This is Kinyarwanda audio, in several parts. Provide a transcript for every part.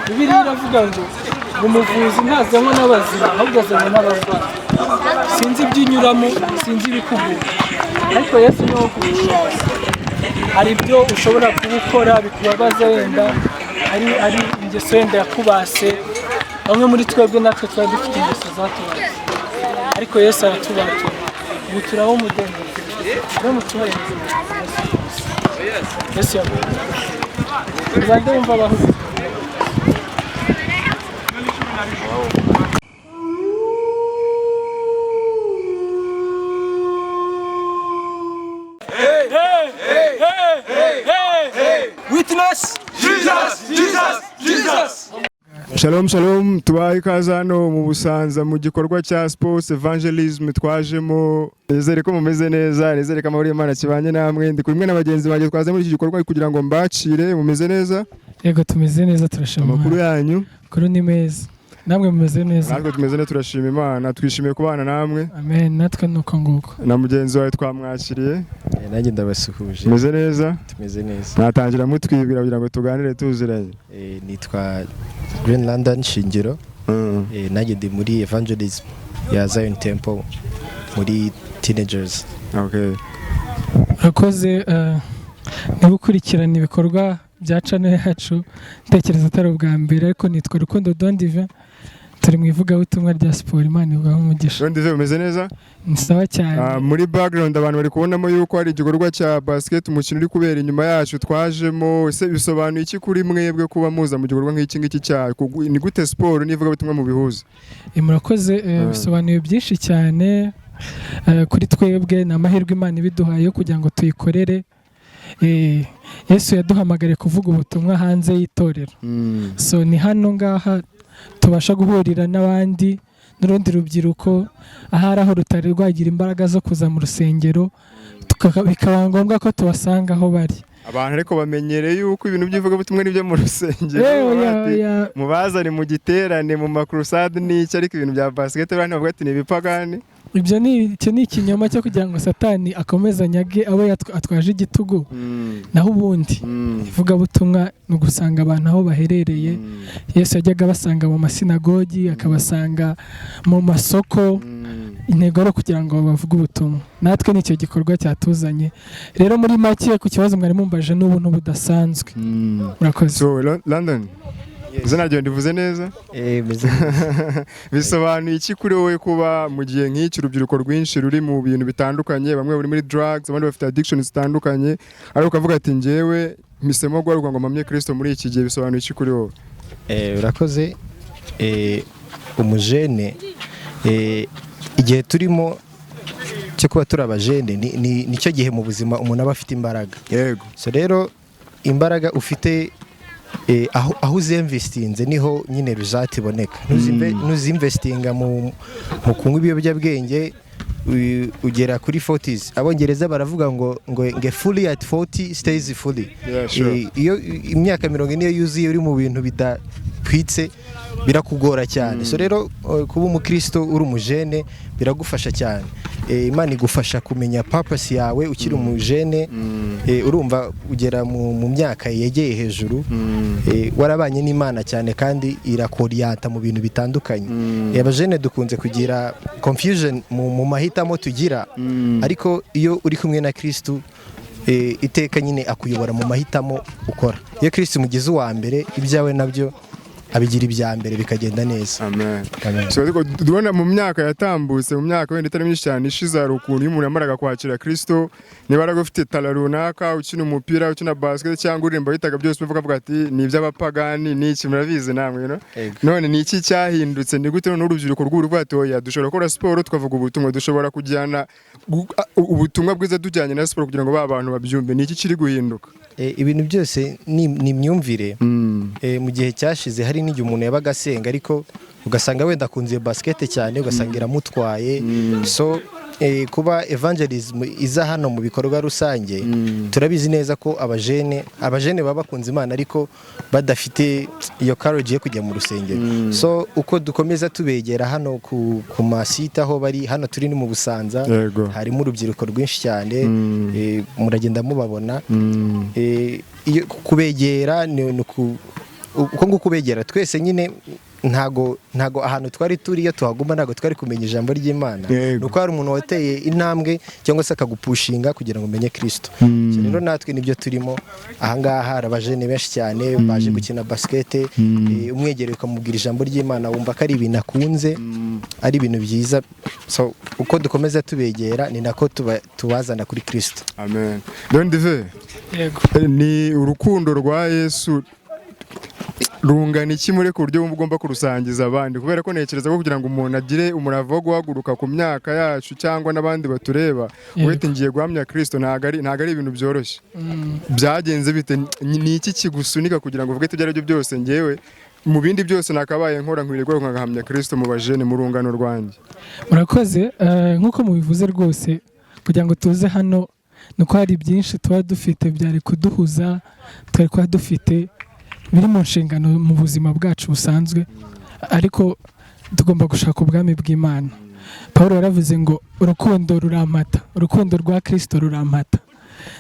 Bibiliya iravuga ngo umuvuzi ntazanywa n'abazima ahubwo azanywa n'abarwayi. Sinzi iby'inyuramo, sinzi ibikugura, ariko Yesu ni wo kubishoboza. Hari ibyo ushobora kubukora bikubabaza wenda, ari ingeso wenda yakubase. Bamwe muri twebwe natwe twari dufite ingeso zatubase, ariko Yesu aratubatura. Ubu turaho umudendezo, rero mutubahirize Yesu yavuze. Uzajya wumva abahuze. Witness Jesus, Jesus, Jesus. Shalom shalom, tubaye ikaze hano mu Busanza mu gikorwa cya Sports Evangelism twajemo. Nizere ko mumeze neza, nizere ko amahoro y'Imana kibanye namwe. Ndi kumwe n'abagenzi banjye twaze muri iki gikorwa kugira ngo mbacire. Mumeze neza? Yego tumeze neza, turashima. Amakuru yanyu? Kuri ni meza. Namwe mumeze neza? Natwe tumeze neza, turashima Imana, twishimiye kubana namwe. Amen. Natwe nuko nguko. Na mugenzi wawe twamwakiriye. Nanjye ndabasuhuje. Tumeze neza? Tumeze neza. Natangira mutwibwira kugira ngo tuganire tuziranye. Nitwa Green London Shingiro. Nanjye ndi muri Evangelism ya Zion Temple muri teenagers. Okay. Urakoze gukurikirana ibikorwa bya channel yacu. Ntekereza atari ubwa mbere, ariko nitwa Rukundo Don Divin. Turi mu ivugabutumwa rya siporo. Imana ivuga umugisha. Don Divin umeze neza? Ni sawa cyane. Muri background abantu bari kubonamo yuko hari igikorwa cya basket umukino uri kubera inyuma yacu twajemo. Ese bisobanuye iki kuri mwebwe kuba muza mu gikorwa nk'iki ngiki cya ni gute siporo n'ivugabutumwa mu bihuza? Murakoze. Bisobanuye byinshi cyane kuri twebwe. Ni amahirwe Imana ibiduhaye kugira ngo tuyikorere. Yesu yaduhamagariye kuvuga ubutumwa hanze y'itorero. So ni hano ngaha tubasha guhurira n'abandi n'urundi rubyiruko ahari aho rutari rwagira imbaraga zo kuza mu rusengero, bikaba ngombwa ko tubasanga aho bari. Abantu ariko bamenyereye yuko ibintu by'ivugabutumwa n'ibyo mu rusengero, mubazane mu giterane mu makrusade n'iki, ariko ibintu bya basket bari bavuga ati ni ibipagani. Ibyo ni ikinyoma cyo kugira ngo Satani akomeze anyage abo atwaje igitugu. Naho ubundi ivugabutumwa ni ugusanga abantu aho baherereye. Yesu yajyaga abasanga mu masinagogi, akabasanga mu masoko. Intego ari kugira ngo bavuge ubutumwa. Natwe nicyo gikorwa cyatuzanye. Rero muri make ku kibazo mwari mumbaje n'ubuntu budasanzwe. Murakoze. So London, izina ryawe ndivuze neza? Bisobanuye iki kuri wowe kuba mu gihe nk'iki urubyiruko rwinshi ruri mu bintu bitandukanye, bamwe bari muri drugs, abandi bafite addiction zitandukanye, ariko ukavuga ati njyewe mpisemo guharuka ngo mpamye Kristo muri iki gihe, bisobanuye iki kuri wowe? Urakoze. Umujene igihe turimo cyo kuba turi abajene nicyo gihe mu buzima umuntu aba afite imbaraga. Yego. So rero imbaraga ufite aho uzinvestinze niho nyine result iboneka. Ntuzinvestinga mu kunywa ibiyobyabwenge ugera kuri 40s. Abongereza baravuga ngo fully at 40 stays fully. Yeah, sure. Iyo imyaka 40 yuzuye uri mu bintu bidatwitse birakugora cyane. So rero kuba umukristo uri umujene biragufasha cyane. Imana igufasha kumenya purpose yawe ukiri umujene. Urumva ugera mu myaka yegeye hejuru. Warabanye n'Imana cyane kandi irakoriyanta mu bintu bitandukanye. Abajene dukunze kugira confusion mu mahitamo tugira, ariko iyo uri kumwe na Kristo iteka nyine akuyobora mu mahitamo ukora. Iyo Kristo mugize uwa mbere, ibyawe nabyo abigira ibya mbere bikagenda neza. Amen. So dubona mu myaka yatambutse, mu myaka wenda itari myinshi cyane ishize, hari ukuntu umuntu yamaraga kwakira Kristo, niba aragufite tala runaka, ukina umupira, ukina basket cyangwa uririmba bitaga byose uvuga ati ni iby'abapagani, ni iki murabizi namwe none ni iki cyahindutse? Ni gute n'urubyiruko rw'urwato oya dushobora gukora siporo tukavuga ubutumwa, dushobora kujyana ubutumwa bwiza tujyanye na siporo kugira ngo ba bantu babyumve? Ni iki kiri guhinduka? Ibintu byose ni imyumvire. Mu gihe cyashize hari n'igihe umuntu yabaga asenga ariko ugasanga wenda akunze basket cyane, ugasanga iramutwaye. So kuba evangelism iza hano mu bikorwa rusange, turabizi neza ko abajene baba bakunze Imana ariko badafite iyo courage yo kujya mu rusengero. So uko dukomeza tubegera hano ku masite aho bari hano, turi ni mu Busanza, harimo urubyiruko rwinshi cyane. Muragenda mubabona. Kubegera uko nguko ubegera twese nyine ntago ahantu twari turi iyo tuhaguma ntago twari kumenya ijambo ry'Imana nuko hari umuntu wateye intambwe cyangwa se akagupushinga kugira ngo umenye Kristo. Rero natwe nibyo turimo ahangaha hari abajene benshi cyane baje gukina basket, umwegereye ukamubwira ijambo ry'Imana wumva ko ari ibintu akunze, ari ibintu byiza. So uko dukomeza tubegera ni nako tubazana kuri Kristo. Amen. Don Dive, yego ni urukundo rwa Yesu rungana iki muri ku buryo ugomba kurusangiza abandi, kubera ko ntekereza ko kugira ngo umuntu agire umurava wo guhaguruka ku myaka yacu cyangwa n'abandi batureba uhite ngiye guhamya Kristo ntago ari ibintu byoroshye. Byagenze bite? Ni iki kigusunika kugira ngo uvuge ibyo ari byo byose ngewe mu bindi byose nakabaye nkora nkwirwa nkahamya Kristo mu bajene mu rungano rwanjye? Murakoze, nkuko mubivuze rwose kugira ngo tuze hano nuko hari byinshi tuba dufite byari kuduhuza, twari kuba dufite biri mu nshingano mu buzima bwacu busanzwe, ariko tugomba gushaka ubwami bw'Imana. Paulo yaravuze ngo urukundo ruramata, urukundo rwa Kristo ruramata.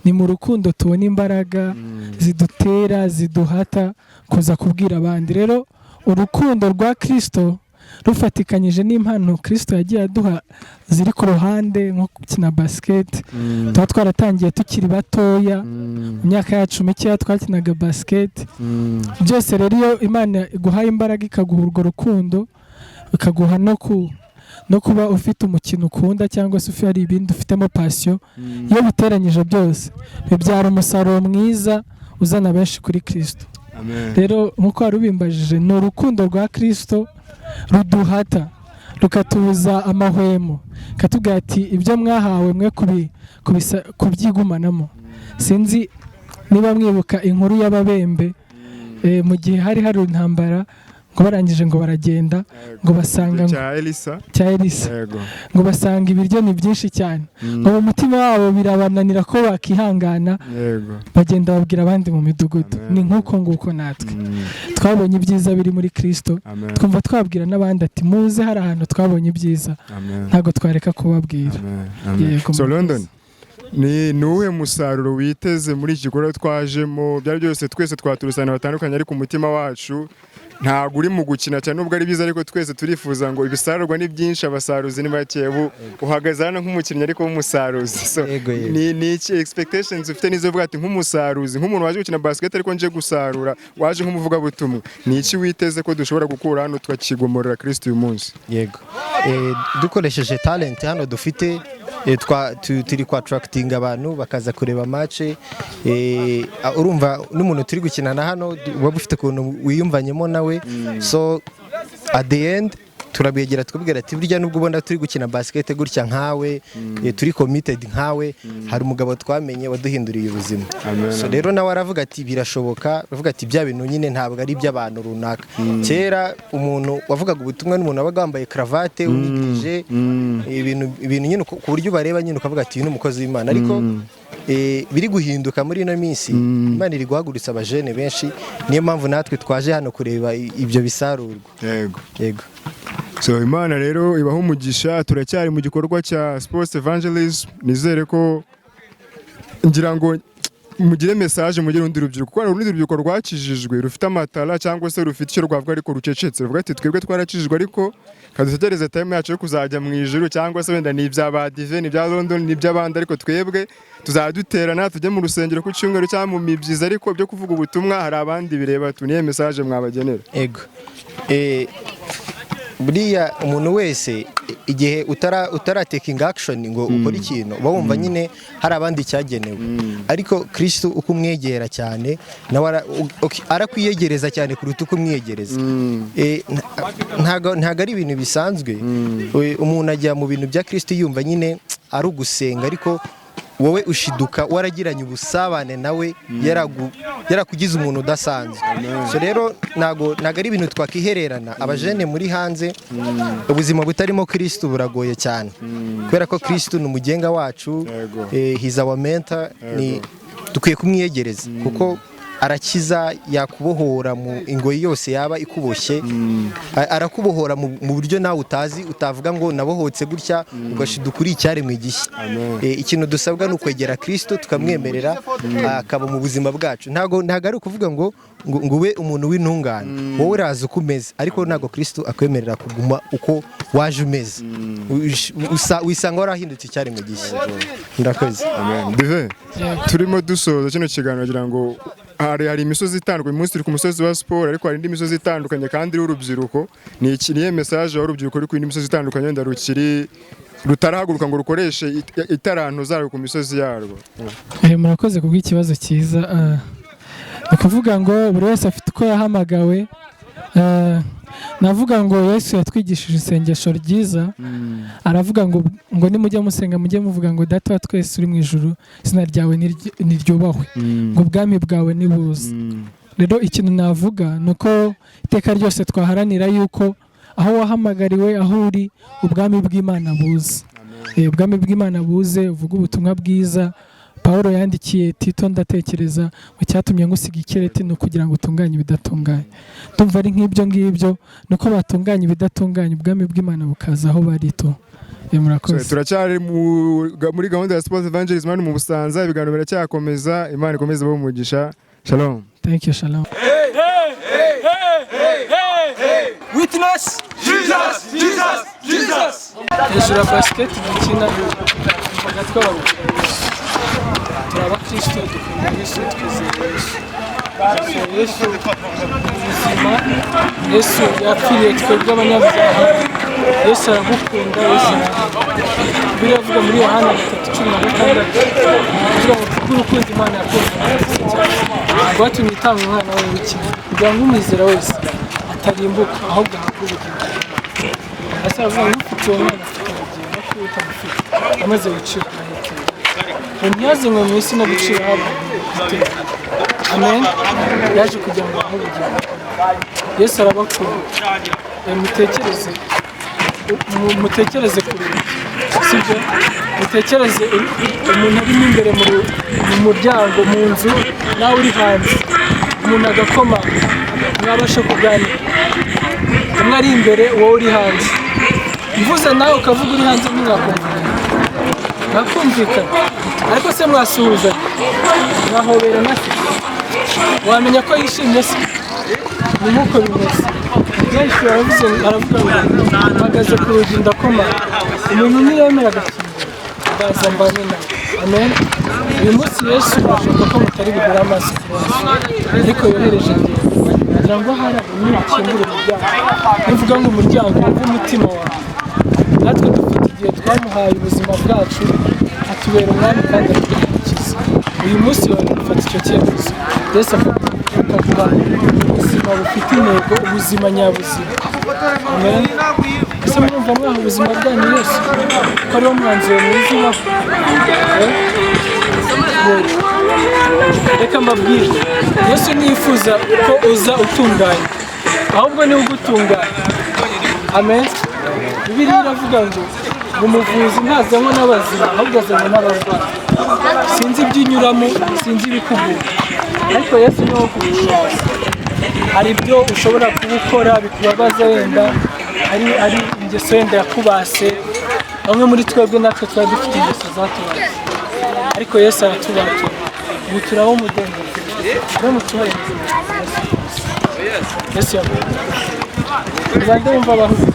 Ni mu rukundo tubona imbaraga zidutera ziduhata kuza kubwira abandi. Rero urukundo rwa Kristo rufatikanyije n'impano Kristo yagiye aduha ziri ku ruhande nko gukina basket, tuba twaratangiye tukiri batoya, mu myaka yacu mikeya twakinaga basket. Byose rero iyo Imana iguhaye imbaraga ikaguha urwo rukundo, ikaguha no kuba ufite umukino ukunda cyangwa se hari ibindi ufitemo passion, iyo biteranyije byose bibyara umusaruro mwiza uzana benshi kuri Kristo. Rero nkuko warubimbajije, ni urukundo rwa Kristo ruduhata rukatubuza amahwemo, katubwira ati ibyo mwahawe mwe kubyigumanamo. Sinzi niba mwibuka inkuru y'ababembe, mu gihe hari intambara ngo barangije ngo baragenda ngo basanga cya Elisa ngo basanga ibiryo ni byinshi cyane, ngo mu mutima wabo birabananira ko bakihangana, bagenda babwira abandi mu midugudu. Ni nk'uko nguko natwe twabonye ibyiza biri muri Kristo, twumva twabwira n'abandi ati muze hari ahantu twabonye ibyiza, ntabwo twareka kubabwira. So London, ni uwuhe musaruro witeze muri iki gikorwa twajemo? Byari byose twese twaturusana batandukanye, ariko umutima wacu ntabwo uri mu gukina cyane nubwo ari byiza, ariko twese turifuza ngo ibisarurwa ni byinshi abasaruzi ni bake. Uhagaze hano nk'umukinnyi ariko w'umusaruzi, so ni iki expectations ufite nizo uvuga ati nk'umusaruzi, nk'umuntu waje gukina basket ariko nje gusarura, waje nk'umuvugabutumwa, ni iki witeze ko dushobora gukura hano tukakigomorera Kristo uyu munsi? Yego, dukoresheje talent hano dufite, turi kwa attracting abantu bakaza kureba match. Urumva n'umuntu turi gukinana hano uba ufite ukuntu wiyumvanyemo nawe. So at the end turabegera tukubwira ati burya nubwo ubona turi gukina basket gutya nkawe, turi committed nkawe, hari umugabo twamenye waduhinduriye ubuzima. So rero nawe aravuga ati birashoboka, aravuga ati bya bintu nyine ntabwo ari by'abantu runaka. Kera umuntu wavugaga ubutumwa n'umuntu wabaga wambaye cravate unigije ibintu nyine ku buryo bareba nyine ukavuga ati uyu ni umukozi w'Imana, ariko biri guhinduka muri ino minsi. Imana iri guhagurutsa abajene benshi, niyo mpamvu natwe twaje hano kureba ibyo bisarurwa. Yego. So Imana rero ibaho umugisha. Turacyari mu gikorwa cya Sports Evangelism, nizere ko ngira ngo mugire message mugire undi rubyiruko, kuko urundi rubyiruko rwakijijwe rufite amatara cyangwa se rufite icyo rwavuga ariko rucecetse, ruvuga ati twebwe twarakijijwe ariko kadutegereze time yacu yo kuzajya mu ijuru, cyangwa se wenda ni iby'aba Dive, ni ibya London, ni iby'abandi, ariko twebwe tuzaduterana tujye mu rusengero ku cyumweru cyangwa mu mibyizi, ariko byo kuvuga ubutumwa hari abandi bireba. Tuniye message mwabagenera? Ego, buriya umuntu wese igihe utaratekinga action ngo ukore ikintu uba wumva nyine hari abandi cyagenewe, ariko Kristo uko umwegera cyane nawe arakwiyegereza cyane kuruta uko umwiyegereza. Ntago ari ibintu bisanzwe. Umuntu ajya mu bintu bya Kristo yumva nyine ari ugusenga, ariko wowe ushiduka waragiranye ubusabane nawe, yarakugize umuntu udasanzwe. So rero ntago ari ibintu twakihererana. Abajene muri hanze ubuzima butarimo Kristo buragoye cyane, kubera ko Kristo ni umugenga wacu, he's our mentor, dukwiye kumwiyegereza kuko arakiza, yakubohora mu ingoyi yose yaba ikuboshye, arakubohora mu buryo nawe utazi, utavuga ngo nabohotse gutya ugashiduka uri icyaremwe gishya. Ikintu dusabwa ni ukwegera Kristo tukamwemerera akaba mu buzima bwacu. Ntago ari ukuvuga ngo ube umuntu w'intungane, wowe uraza uko umeze, ariko ntago Kristo akwemerera kuguma uko waje umeze. Wisanga warahindutse icyaremwe gishya. Ndakoze. Dive, turimo dusoza kino kiganiro kugira ngo hari imisozi itandukanye. Umunsi turi ku musozi wa siporo, ariko hari indi misozi itandukanye kandi y'urubyiruko. Ni niye message y'urubyiruko uri ku indi misozi itandukanye wenda rutarahaguruka ngo rukoreshe itaranto zarwo ku misozi yarwo? Murakoze kubw'ikibazo cyiza. Ukuvuga ngo buri wese afite uko yahamagawe. Navuga ngo Yesu yatwigishije isengesho ryiza, aravuga ngo nimujya musenga mujye muvuga ngo Data wa twese uri mu ijuru, izina ryawe niryubahwe, ngo ubwami bwawe nibuze. Rero ikintu navuga nuko iteka ryose twaharanira yuko aho wahamagariwe, aho uri, ubwami bw'Imana buze. Ubwami bw'Imana buze, uvuga ubutumwa bwiza. Paulo yandikiye Tito, ndatekereza ngo cyatumye ngusiga ikireti no kugira ngo utunganye ibidatunganye. Ndumva ari nk'ibyo ngibyo, nuko batunganya ibidatunganye, ubwami bw'Imana bukaza aho bari to. Murakoze. Turacyari muri gahunda ya Sports Evangelism mu Busanza, ibiganiro biracyakomeza. Imana ikomeze bo umugisha. Shalom. Thank you. Shalom. Witness Jesus, Jesus, Jesus. Hejuru ya basket dukina bagatwara turabakristo, dukunda Yesu, twizeye Yesu. Ubuzima Yesu yapfiriye twebwe abanyabyaha. Yesu aragukunda. Yesu biravuga muri Yohana 3:16 kugira ngo urukundo Imana yakunze rwatumye itanga umwana wayo w'ikinege kugira ngo umwizera wese atarimbuka ahubwo ahabwe ubugingo. Asa avuga ngo ufite uwo mwana afite ubugingo no kuwita mufite amaze gucira amahitamo. Ntiyazanywe mu isi no gucira abantu. Amen. Yaje kugira ngo ahe ubugingo. Yesu arabakunda. Mutekereze kuri sibyo, mutekereze umuntu arimo imbere mu muryango mu nzu, nawe uri hanze, umuntu agakoma, mwabasha kuganira. Umwe ari imbere, wowe uri hanze. Mvuze nawe ukavuga uri hanze, mwakumvikana. Ariko se mwasuhuza, mwahobera nafite, wamenya ko yishimye se. Ni nk'uko bimeze. Yesu aravuga ngo mpagaze ku rugi ndakoma, umuntu niyemera agakingura ndaza mbane nawe. Amen. Uyu munsi Yesu ashaka ko mutari bugura amaso ku maso, ariko yohereje kugira ngo hari n'ikingure umuryango. Nivuga ngo umuryango w'umutima wawe. Natwe dufite igihe twamuhaye ubuzima bwacu, atubera umwami kandi atwikiza. Uyu munsi dufata icyo cyemezo. Yesu akavuga ubuzima bufite intego, ubuzima nyabuzima. Amen. Ese murumva mwaha ubuzima bwanyu Yesu ko ariwo mwanzuro mwiza ubaho? Reka mbabwire, Yesu ntiyifuza ko uza utunganye, ahubwo niwe ugutunganya. Amen. Bibiliya iravuga ngo umuvuzi ntazanywa n'abazima, ahubwo azanywa n'abarwayi. Sinzi iby'inyuramo, sinzi ibikugura, ariko Yesu niwe ugushoboza. Hari ibyo ushobora kubukora bikubabaza, wenda ari ingeso wenda yakubase. Bamwe muri twebwe natwe twari dufite ingeso zatubase, ariko Yesu aratubatura. Ubu turaho umudendezo, no mutubaye Yesu yavuze. Rwanda wumva abahuzi.